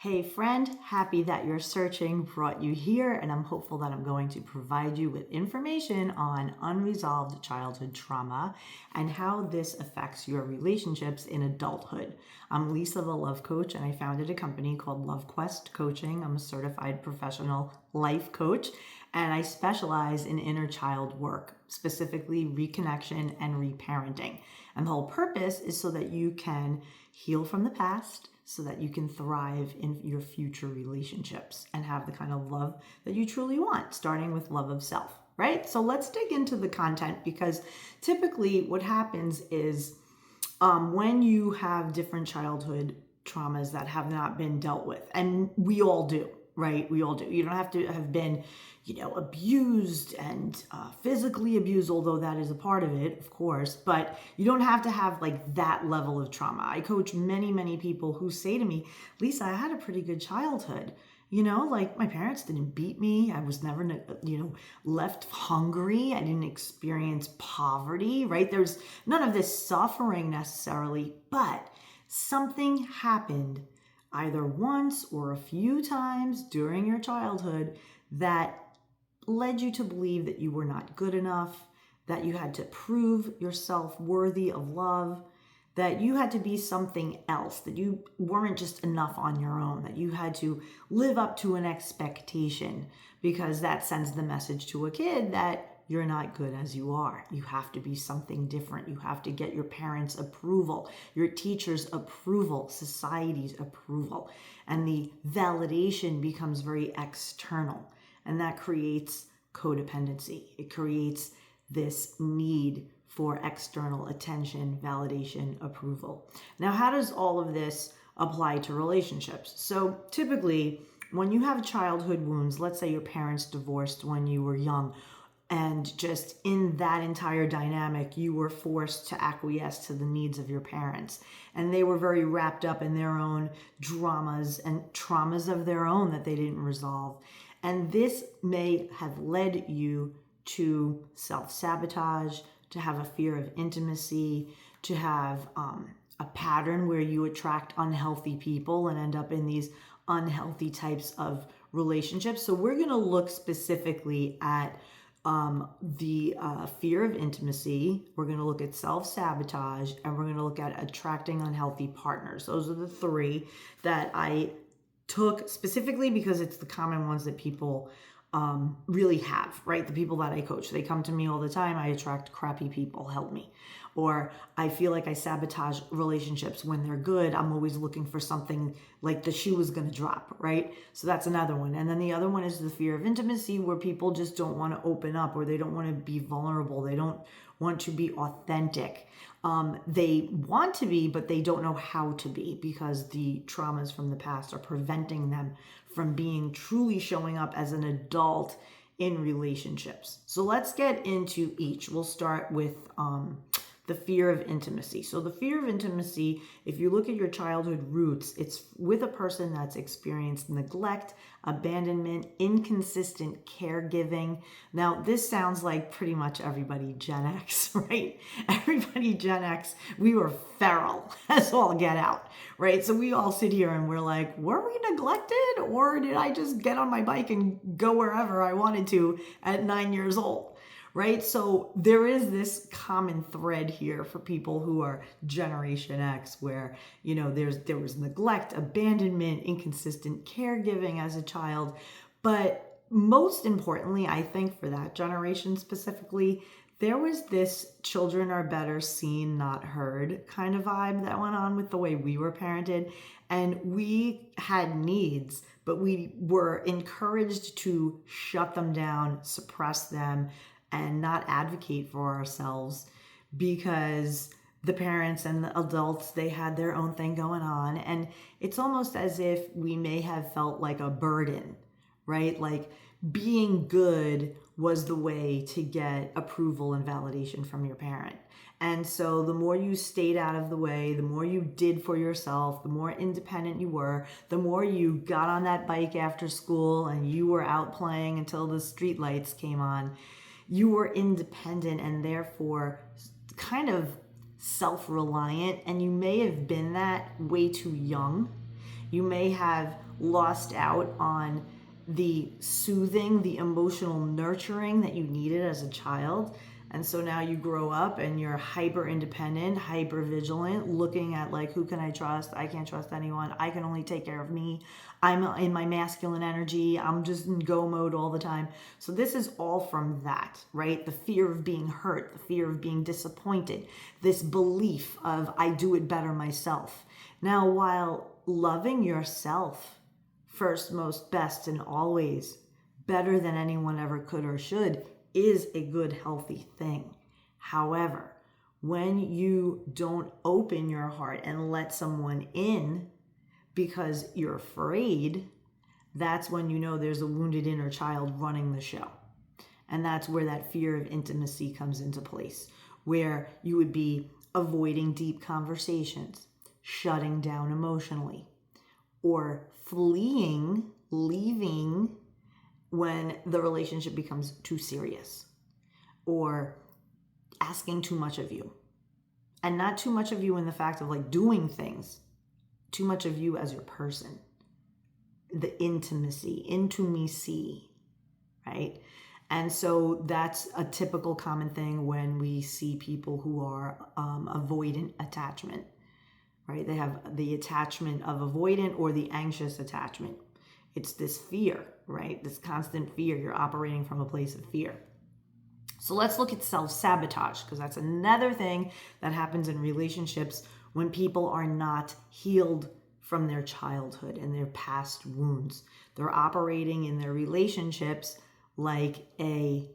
Hey friend, happy that your searching brought you here, and I'm hopeful that I'm going to provide you with information on unresolved childhood trauma and how this affects your relationships in adulthood. I'm Lisa, the love coach, and I founded a company called Love Quest Coaching. I'm a certified professional life coach, and I specialize in inner child work, specifically reconnection and reparenting. And the whole purpose is so that you can heal from the past, so that you can thrive in your future relationships and have the kind of love that you truly want, starting with love of self, right? So let's dig into the content, because typically what happens is when you have different childhood traumas that have not been dealt with, and we all do, right? We all do. You don't have to have been, abused and physically abused, although that is a part of it, of course, but you don't have to have like that level of trauma. I coach many, many people who say to me, Lisa, I had a pretty good childhood. Like my parents didn't beat me. I was never, left hungry. I didn't experience poverty, right? There's none of this suffering necessarily, but something happened either once or a few times during your childhood that led you to believe that you were not good enough, that you had to prove yourself worthy of love, that you had to be something else, that you weren't just enough on your own, that you had to live up to an expectation, because that sends the message to a kid that you're not good as you are. You have to be something different. You have to get your parents' approval, your teachers' approval, society's approval. And the validation becomes very external. And that creates codependency. It creates this need for external attention, validation, approval. Now, how does all of this apply to relationships? So typically, when you have childhood wounds, let's say your parents divorced when you were young, and just in that entire dynamic, you were forced to acquiesce to the needs of your parents. And they were very wrapped up in their own dramas and traumas of their own that they didn't resolve. And this may have led you to self-sabotage, to have a fear of intimacy, to have a pattern where you attract unhealthy people and end up in these unhealthy types of relationships. So we're going to look specifically at the fear of intimacy. We're going to look at self-sabotage, and we're going to look at attracting unhealthy partners. Those are the three that I took specifically because it's the common ones that people really have, right? The people that I coach, they come to me all the time. I attract crappy people, help me. Or I feel like I sabotage relationships when they're good. I'm always looking for something like the shoe is going to drop, right? So that's another one. And then the other one is the fear of intimacy, where people just don't want to open up, or they don't want to be vulnerable. They don't want to be authentic. They want to be, but they don't know how to be, because the traumas from the past are preventing them from being truly showing up as an adult in relationships. So let's get into each. We'll start with the fear of intimacy. So the fear of intimacy, if you look at your childhood roots, it's with a person that's experienced neglect, abandonment, inconsistent caregiving. Now, this sounds like pretty much everybody Gen X, right? Everybody Gen X, we were feral as all get out, right? So we all sit here and we're like, were we neglected, or did I just get on my bike and go wherever I wanted to at 9 years old? Right? So there is this common thread here for people who are Generation X, where, there was neglect, abandonment, inconsistent caregiving as a child. But most importantly, I think for that generation specifically, there was this children are better seen, not heard kind of vibe that went on with the way we were parented. And we had needs, but we were encouraged to shut them down, suppress them, and not advocate for ourselves, because the parents and the adults, they had their own thing going on. And it's almost as if we may have felt like a burden, right? Like being good was the way to get approval and validation from your parent. And so the more you stayed out of the way, the more you did for yourself, the more independent you were, the more you got on that bike after school and you were out playing until the street lights came on. You were independent and therefore kind of self-reliant, and you may have been that way too young. You may have lost out on the soothing, the emotional nurturing that you needed as a child. And so now you grow up and you're hyper independent, hyper vigilant, looking at like, who can I trust? I can't trust anyone. I can only take care of me. I'm in my masculine energy. I'm just in go mode all the time. So this is all from that, right? The fear of being hurt, the fear of being disappointed, this belief of I do it better myself. Now, while loving yourself first, most, best, and always, better than anyone ever could or should, is a good, healthy thing. However, when you don't open your heart and let someone in because you're afraid, that's when you know there's a wounded inner child running the show. And that's where that fear of intimacy comes into place, where you would be avoiding deep conversations, shutting down emotionally, or fleeing, leaving when the relationship becomes too serious, or asking too much of you. And not too much of you in the fact of like doing things, too much of you as your person. The intimacy, right? And so that's a typical common thing when we see people who are avoidant attachment, right? They have the attachment of avoidant or the anxious attachment. It's this fear, right? This constant fear. You're operating from a place of fear. So let's look at self-sabotage, because that's another thing that happens in relationships when people are not healed from their childhood and their past wounds. They're operating in their relationships like a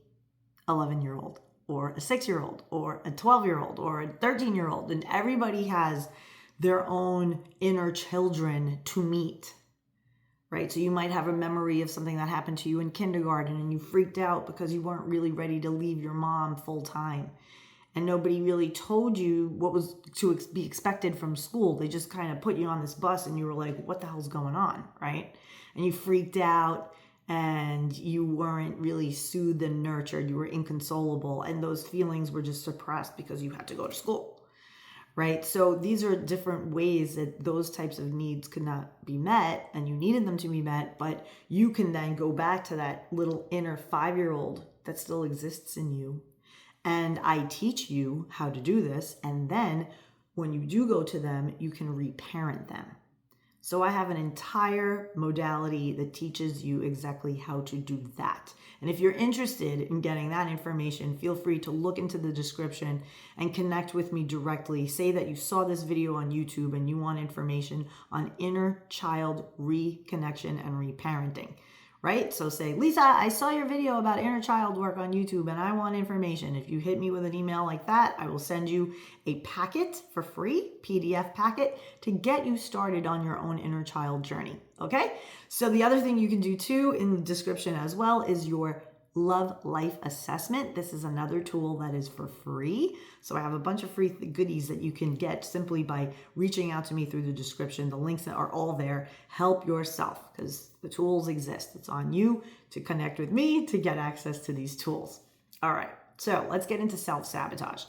11-year-old or a 6-year-old or a 12-year-old or a 13-year-old. And everybody has their own inner children to meet, right? So you might have a memory of something that happened to you in kindergarten and you freaked out because you weren't really ready to leave your mom full time. And nobody really told you what was to be expected from school. They just kind of put you on this bus and you were like, what the hell's going on, right? And you freaked out and you weren't really soothed and nurtured. You were inconsolable. And those feelings were just suppressed because you had to go to school. Right? So these are different ways that those types of needs could not be met, and you needed them to be met, but you can then go back to that little inner 5-year-old that still exists in you. And I teach you how to do this. And then when you do go to them, you can reparent them. So I have an entire modality that teaches you exactly how to do that. And if you're interested in getting that information, feel free to look into the description and connect with me directly. Say that you saw this video on YouTube and you want information on inner child reconnection and reparenting, right? So say, Lisa, I saw your video about inner child work on YouTube and I want information. If you hit me with an email like that, I will send you a packet for free, PDF packet, to get you started on your own inner child journey, okay? So the other thing you can do too in the description as well is your Love Life Assessment. This is another tool that is for free. So I have a bunch of free goodies that you can get simply by reaching out to me through the description. The links that are all there. Help yourself, because the tools exist. It's on you to connect with me to get access to these tools. All right, so let's get into self-sabotage.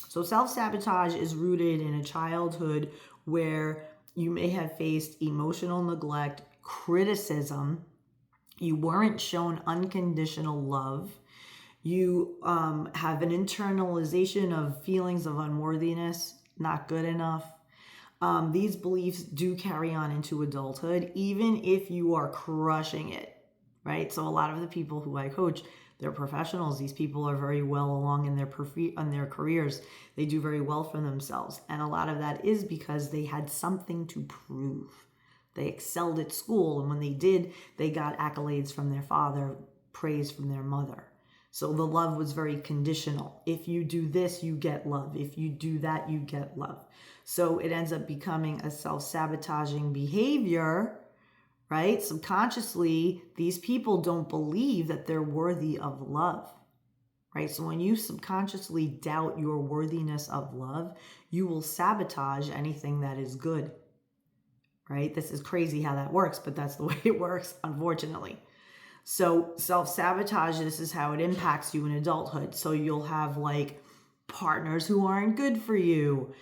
So self-sabotage is rooted in a childhood where you may have faced emotional neglect, criticism. You weren't shown unconditional love. You have an internalization of feelings of unworthiness, not good enough. These beliefs do carry on into adulthood, even if you are crushing it, right? So a lot of the people who I coach, they're professionals. These people are very well along in their careers. They do very well for themselves. And a lot of that is because they had something to prove. They excelled at school, and when they did, they got accolades from their father, praise from their mother. So the love was very conditional. If you do this, you get love. If you do that, you get love. So it ends up becoming a self-sabotaging behavior, right? Subconsciously, these people don't believe that they're worthy of love, right? So when you subconsciously doubt your worthiness of love, you will sabotage anything that is good. Right? This is crazy how that works, but that's the way it works, unfortunately. So self-sabotage, this is how it impacts you in adulthood. So you'll have like partners who aren't good for you,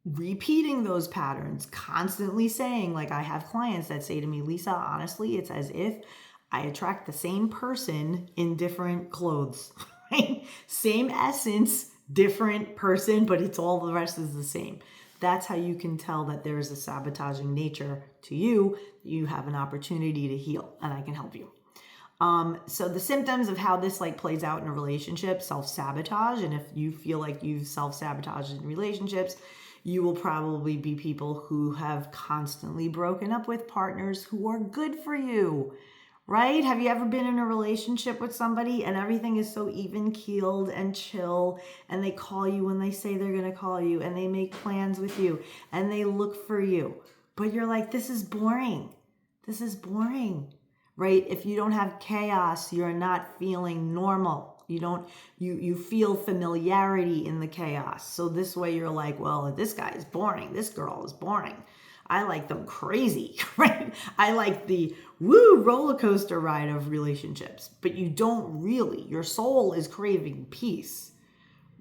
repeating those patterns, constantly saying, like I have clients that say to me, Lisa, honestly, it's as if I attract the same person in different clothes, right? Same essence, different person, but it's all the rest is the same. That's how you can tell that there is a sabotaging nature to you. You have an opportunity to heal, and I can help you. So the symptoms of how this like plays out in a relationship, self-sabotage. And if you feel like you've self-sabotaged in relationships, you will probably be people who have constantly broken up with partners who are good for you, right? Have you ever been in a relationship with somebody and everything is so even keeled and chill, and they call you when they say they're going to call you, and they make plans with you and they look for you, but you're like, this is boring. This is boring. Right? If you don't have chaos, you're not feeling normal. You feel familiarity in the chaos. So this way you're like, well, this guy is boring. This girl is boring. I like them crazy, right? I like the roller coaster ride of relationships, but you don't really. Your soul is craving peace,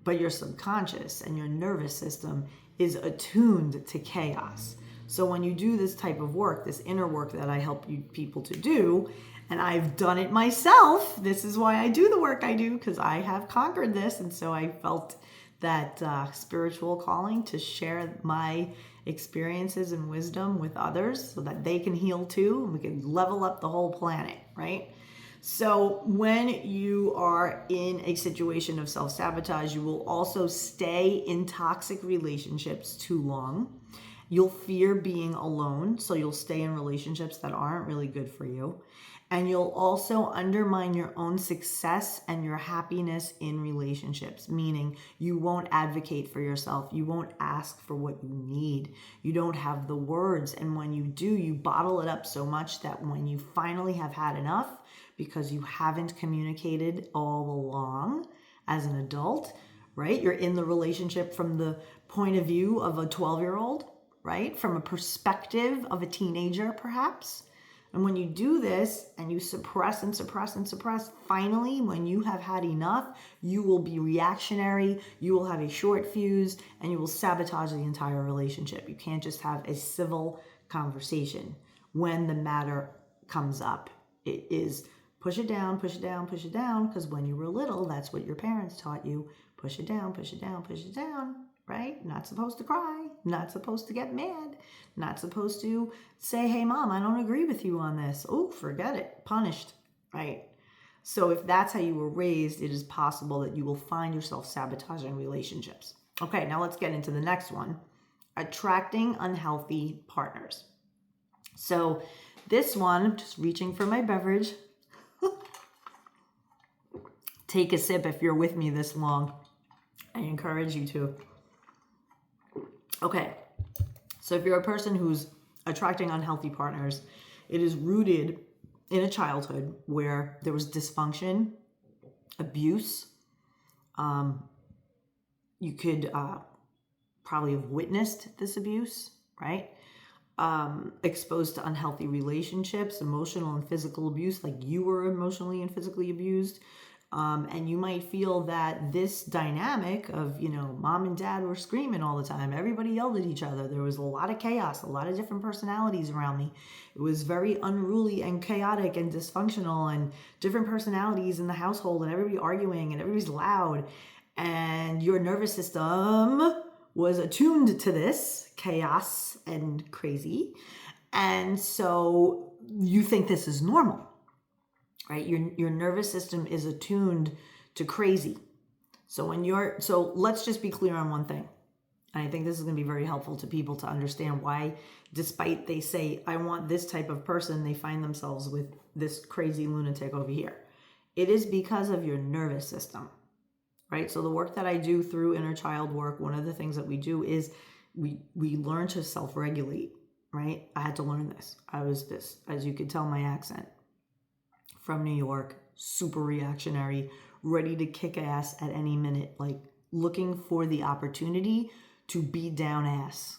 but your subconscious and your nervous system is attuned to chaos. So when you do this type of work, this inner work that I help you people to do, and I've done it myself, this is why I do the work I do, because I have conquered this. And so I felt that spiritual calling to share my experiences and wisdom with others so that they can heal too, and we can level up the whole planet, right? So when you are in a situation of self-sabotage, you will also stay in toxic relationships too long. You'll fear being alone, so you'll stay in relationships that aren't really good for you. And you'll also undermine your own success and your happiness in relationships, meaning you won't advocate for yourself. You won't ask for what you need. You don't have the words. And when you do, you bottle it up so much that when you finally have had enough, because you haven't communicated all along as an adult, right? You're in the relationship from the point of view of a 12-year-old, right? From a perspective of a teenager, perhaps. And when you do this and you suppress and suppress and suppress, finally, when you have had enough, you will be reactionary, you will have a short fuse, and you will sabotage the entire relationship. You can't just have a civil conversation when the matter comes up. It is push it down, push it down, push it down, because when you were little, that's what your parents taught you. Push it down, push it down, push it down. Right? Not supposed to cry, not supposed to get mad, not supposed to say, hey, mom, I don't agree with you on this. Oh, forget it. Punished, right? So if that's how you were raised, it is possible that you will find yourself sabotaging relationships. Okay, now let's get into the next one. Attracting unhealthy partners. So this one, I'm just reaching for my beverage. Take a sip if you're with me this long. I encourage you to. Okay, so if you're a person who's attracting unhealthy partners, it is rooted in a childhood where there was dysfunction, abuse. You could probably have witnessed this abuse, right? Exposed to unhealthy relationships, emotional and physical abuse, like you were emotionally and physically abused. And you might feel that this dynamic of, mom and dad were screaming all the time. Everybody yelled at each other. There was a lot of chaos, a lot of different personalities around me. It was very unruly and chaotic and dysfunctional, and different personalities in the household, and everybody arguing and everybody's loud. And your nervous system was attuned to this chaos and crazy. And so you think this is normal. Right? Your nervous system is attuned to crazy. So let's just be clear on one thing. And I think this is going to be very helpful to people to understand why, despite they say, I want this type of person, they find themselves with this crazy lunatic over here. It is because of your nervous system, right? So the work that I do through inner child work, one of the things that we do is we learn to self-regulate, right? I had to learn this. I was this, as you could tell my accent, from New York, super reactionary, ready to kick ass at any minute, like looking for the opportunity to be down ass.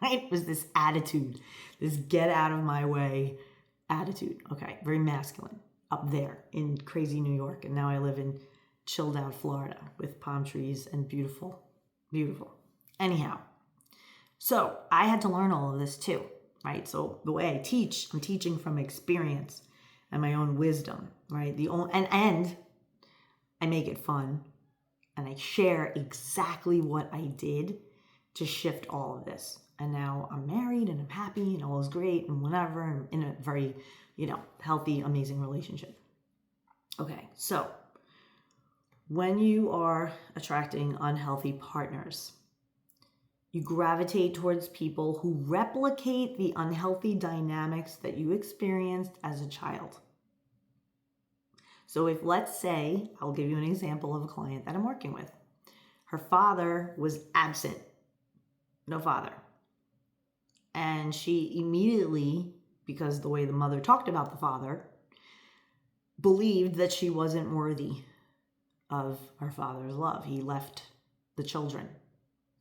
Right? It was this attitude, this get out of my way attitude. Okay, very masculine up there in crazy New York. And now I live in chilled out Florida with palm trees and beautiful, beautiful. Anyhow, So I had to learn all of this too, right? So the way I teach, I'm teaching from experience and my own wisdom, right? And I make it fun, and I share exactly what I did to shift all of this. And now I'm married and I'm happy and all is great and whatever, and in a very, healthy, amazing relationship. Okay, so when you are attracting unhealthy partners, you gravitate towards people who replicate the unhealthy dynamics that you experienced as a child. So if, let's say, I'll give you an example of a client that I'm working with. Her father was absent, no father. And she immediately, because the way the mother talked about the father, believed that she wasn't worthy of her father's love. He left the children,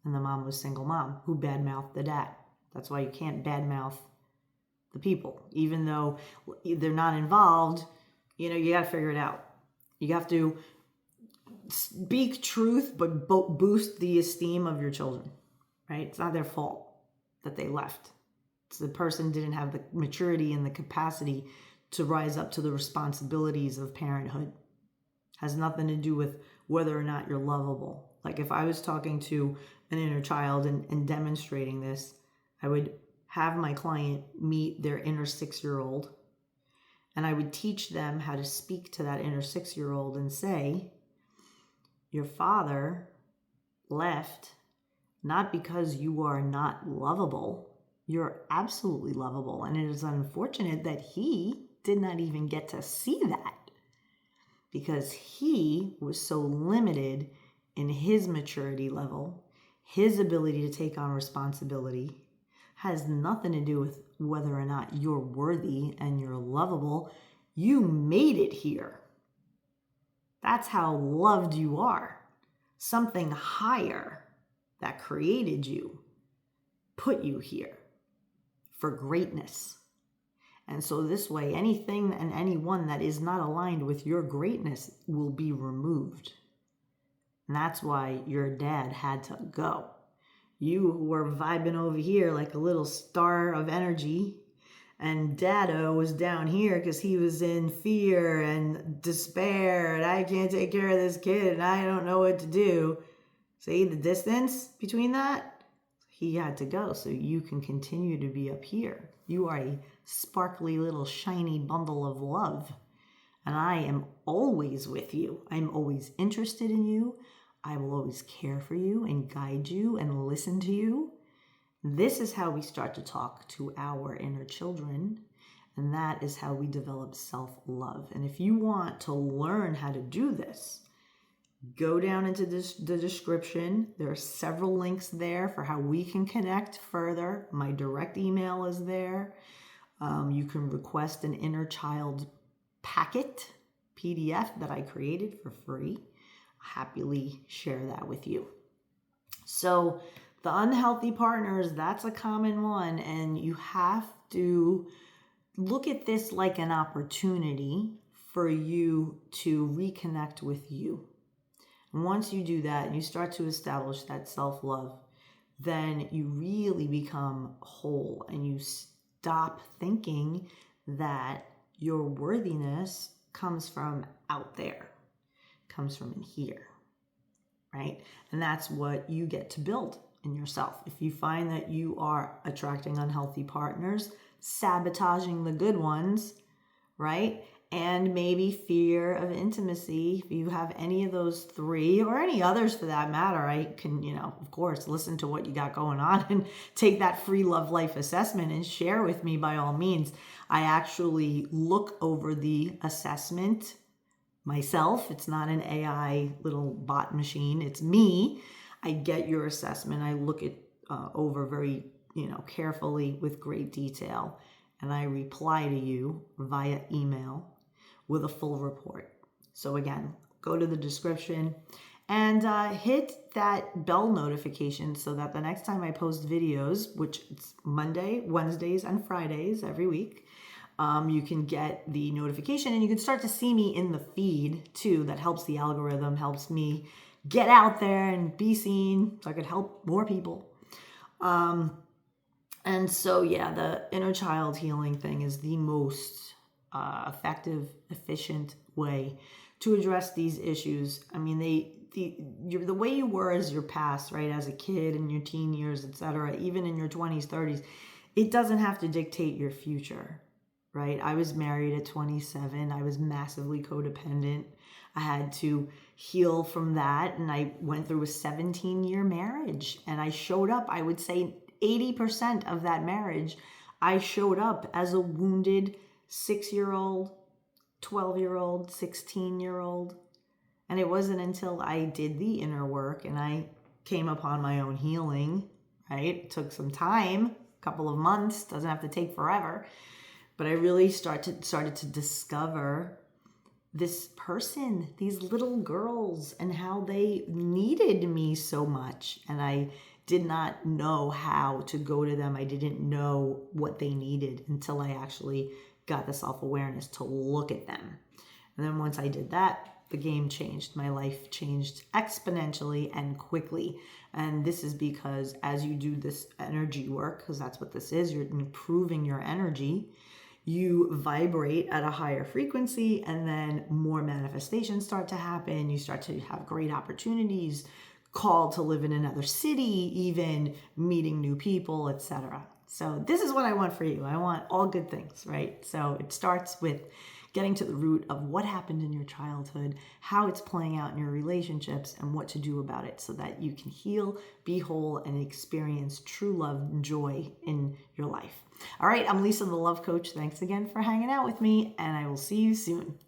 and the mom was single mom who badmouthed the dad. That's why you can't badmouth the people. Even though they're not involved, you got to figure it out. You have to speak truth, but boost the esteem of your children, right? It's not their fault that they left. It's the person didn't have the maturity and the capacity to rise up to the responsibilities of parenthood. Has nothing to do with whether or not you're lovable. Like if I was talking to an inner child and demonstrating this, I would have my client meet their inner 6-year-old, and I would teach them how to speak to that inner 6-year-old and say, your father left not because you are not lovable. You're absolutely lovable. And it is unfortunate that he did not even get to see that, because he was so limited in his maturity level. His ability to take on responsibility has nothing to do with whether or not you're worthy and you're lovable. You made it here. That's how loved you are. Something higher that created you put you here for greatness. And so this way, anything and anyone that is not aligned with your greatness will be removed. And that's why your dad had to go. You were vibing over here like a little star of energy, and Dado was down here because he was in fear and despair, and I can't take care of this kid and I don't know what to do. See the distance between that? He had to go so you can continue to be up here. You are a sparkly little shiny bundle of love, and I am always with you. I'm always interested in you. I will always care for you and guide you and listen to you. This is how we start to talk to our inner children, and that is how we develop self-love. And if you want to learn how to do this, go down into the description. There are several links there for how we can connect further. My direct email is there. You can request an inner child packet, PDF that I created for free. Happily share that with you. So the unhealthy partners, that's a common one, and you have to look at this like an opportunity for you to reconnect with you. And once you do that and you start to establish that self-love, then you really become whole, and you stop thinking that your worthiness comes from out there, comes from in here, right? And that's what you get to build in yourself. If you find that you are attracting unhealthy partners, sabotaging the good ones, right? And maybe fear of intimacy, if you have any of those three, or any others for that matter, I can, of course, listen to what you got going on and take that free love life assessment and share with me by all means. I actually look over the assessment myself. It's not an AI little bot machine. It's me. I get your assessment. I look it over very, carefully with great detail. And I reply to you via email with a full report. So again, go to the description and hit that bell notification so that the next time I post videos, which it's Monday, Wednesdays, and Fridays every week, you can get the notification, and you can start to see me in the feed too. That helps the algorithm, helps me get out there and be seen so I could help more people. And so, yeah, the inner child healing thing is the most effective, efficient way to address these issues. I mean, the way you were as your past, right, as a kid in your teen years, etc., even in your 20s, 30s, it doesn't have to dictate your future, right? I was married at 27. I was massively codependent. I had to heal from that, and I went through a 17-year marriage, and I showed up, I would say 80% of that marriage, I showed up as a wounded 6-year-old, 12-year-old, 16-year-old. And it wasn't until I did the inner work and I came upon my own healing, right? It took some time, a couple of months, doesn't have to take forever. But I really started to discover this person, these little girls, and how they needed me so much. And I did not know how to go to them. I didn't know what they needed until I actually got the self-awareness to look at them. And then once I did that, the game changed. My life changed exponentially and quickly. And this is because as you do this energy work, because that's what this is, you're improving your energy, you vibrate at a higher frequency, and then more manifestations start to happen. You start to have great opportunities, called to live in another city, even meeting new people, etc. So this is what I want for you. I want all good things, right? So it starts with getting to the root of what happened in your childhood, how it's playing out in your relationships, and what to do about it so that you can heal, be whole, and experience true love and joy in your life. All right, I'm Lisa, the Love Coach. Thanks again for hanging out with me, and I will see you soon.